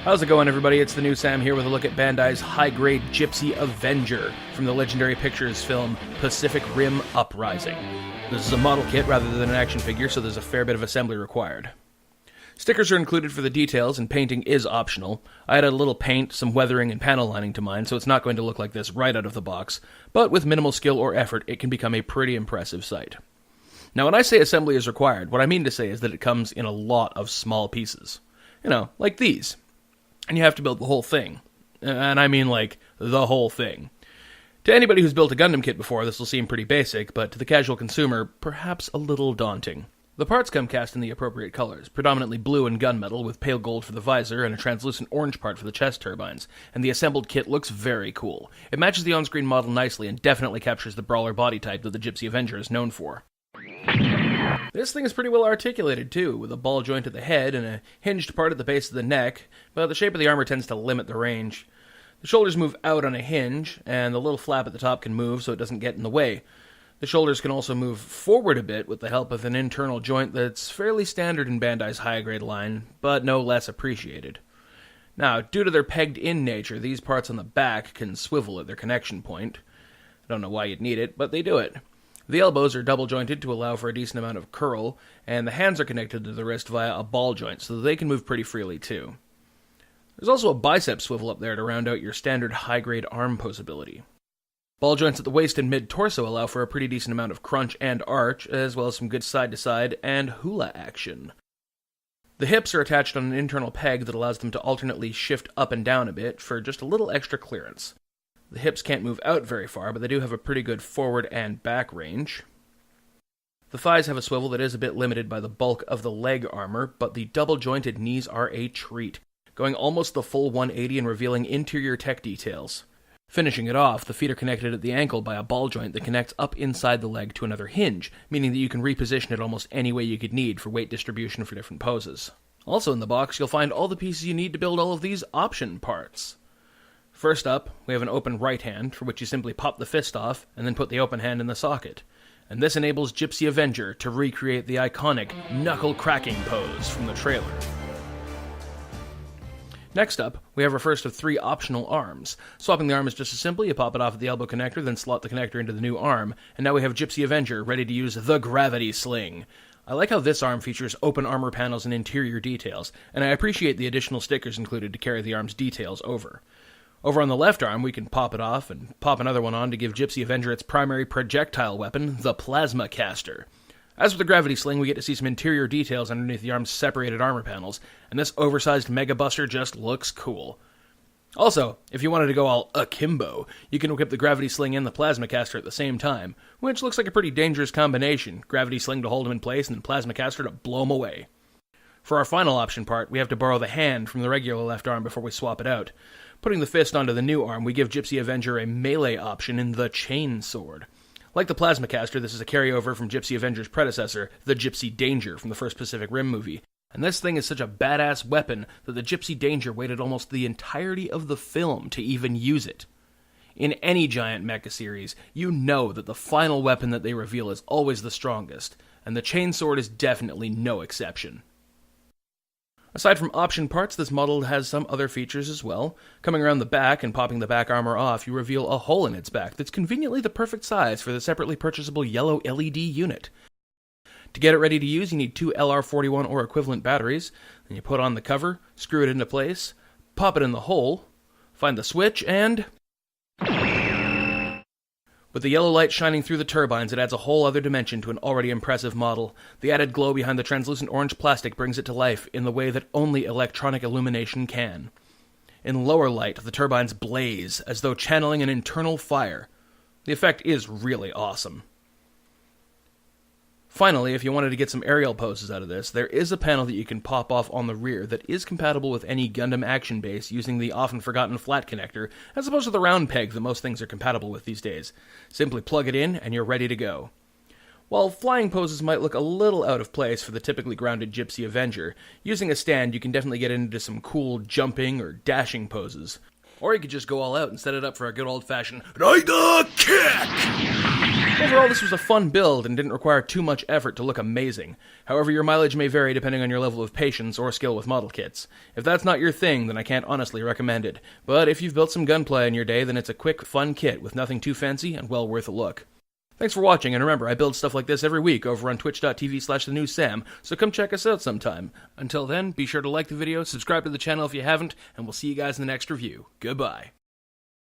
How's it going, everybody? It's TheNewSam here with a look at Bandai's high-grade Gipsy Avenger from the Legendary Pictures film Pacific Rim Uprising. This is a model kit rather than an action figure, so there's a fair bit of assembly required. Stickers are included for the details, and painting is optional. I added a little paint, some weathering, and panel lining to mine, so it's not going to look like this right out of the box, but with minimal skill or effort, it can become a pretty impressive sight. Now, when I say assembly is required, what I mean to say is that it comes in a lot of small pieces. You know, like these. And you have to build the whole thing. And I mean, like, the whole thing. To anybody who's built a Gundam kit before, this will seem pretty basic, but to the casual consumer, perhaps a little daunting. The parts come cast in the appropriate colors, predominantly blue and gunmetal, with pale gold for the visor and a translucent orange part for the chest turbines, and the assembled kit looks very cool. It matches the on-screen model nicely and definitely captures the brawler body type that the Gipsy Avenger is known for. This thing is pretty well articulated, too, with a ball joint at the head and a hinged part at the base of the neck, but the shape of the armor tends to limit the range. The shoulders move out on a hinge, and the little flap at the top can move so it doesn't get in the way. The shoulders can also move forward a bit with the help of an internal joint that's fairly standard in Bandai's high-grade line, but no less appreciated. Now, due to their pegged-in nature, these parts on the back can swivel at their connection point. I don't know why you'd need it, but they do it. The elbows are double-jointed to allow for a decent amount of curl, and the hands are connected to the wrist via a ball joint, so that they can move pretty freely, too. There's also a bicep swivel up there to round out your standard high-grade arm posability. Ball joints at the waist and mid-torso allow for a pretty decent amount of crunch and arch, as well as some good side-to-side and hula action. The hips are attached on an internal peg that allows them to alternately shift up and down a bit for just a little extra clearance. The hips can't move out very far, but they do have a pretty good forward and back range. The thighs have a swivel that is a bit limited by the bulk of the leg armor, but the double-jointed knees are a treat, going almost the full 180 and revealing interior tech details. Finishing it off, the feet are connected at the ankle by a ball joint that connects up inside the leg to another hinge, meaning that you can reposition it almost any way you could need for weight distribution for different poses. Also in the box, you'll find all the pieces you need to build all of these option parts. First up, we have an open right hand, for which you simply pop the fist off, and then put the open hand in the socket. And this enables Gipsy Avenger to recreate the iconic knuckle-cracking pose from the trailer. Next up, we have our first of 3 optional arms. Swapping the arm is just as simple. You pop it off at the elbow connector, then slot the connector into the new arm, and now we have Gipsy Avenger ready to use the gravity sling. I like how this arm features open armor panels and interior details, and I appreciate the additional stickers included to carry the arm's details over. Over on the left arm, we can pop it off and pop another one on to give Gipsy Avenger its primary projectile weapon, the plasma caster. As with the gravity sling, we get to see some interior details underneath the arm's separated armor panels, and this oversized Mega Buster just looks cool. Also, if you wanted to go all akimbo, you can equip the gravity sling and the plasma caster at the same time, which looks like a pretty dangerous combination. Gravity sling to hold him in place, and then plasma caster to blow him away. For our final option part, we have to borrow the hand from the regular left arm before we swap it out. Putting the fist onto the new arm, we give Gipsy Avenger a melee option in the chain sword. Like the plasma caster, this is a carryover from Gipsy Avenger's predecessor, the Gipsy Danger from the first Pacific Rim movie. And this thing is such a badass weapon that the Gipsy Danger waited almost the entirety of the film to even use it. In any giant mecha series, you know that the final weapon that they reveal is always the strongest, and the chain sword is definitely no exception. Aside from option parts, this model has some other features as well. Coming around the back and popping the back armor off, you reveal a hole in its back that's conveniently the perfect size for the separately purchasable yellow LED unit. To get it ready to use, you need 2 LR41 or equivalent batteries. Then you put on the cover, screw it into place, pop it in the hole, find the switch, and... With the yellow light shining through the turbines, it adds a whole other dimension to an already impressive model. The added glow behind the translucent orange plastic brings it to life in the way that only electronic illumination can. In lower light, the turbines blaze, as though channeling an internal fire. The effect is really awesome. Finally, if you wanted to get some aerial poses out of this, there is a panel that you can pop off on the rear that is compatible with any Gundam action base using the often-forgotten flat connector, as opposed to the round peg that most things are compatible with these days. Simply plug it in, and you're ready to go. While flying poses might look a little out of place for the typically grounded Gipsy Avenger, using a stand you can definitely get into some cool jumping or dashing poses. Or you could just go all out and set it up for a good old-fashioned Rider Kick! Overall, this was a fun build and didn't require too much effort to look amazing. However, your mileage may vary depending on your level of patience or skill with model kits. If that's not your thing, then I can't honestly recommend it. But if you've built some gunplay in your day, then it's a quick, fun kit with nothing too fancy and well worth a look. Thanks for watching, and remember, I build stuff like this every week over on twitch.tv/TheNewSam, so come check us out sometime. Until then, be sure to like the video, subscribe to the channel if you haven't, and we'll see you guys in the next review. Goodbye.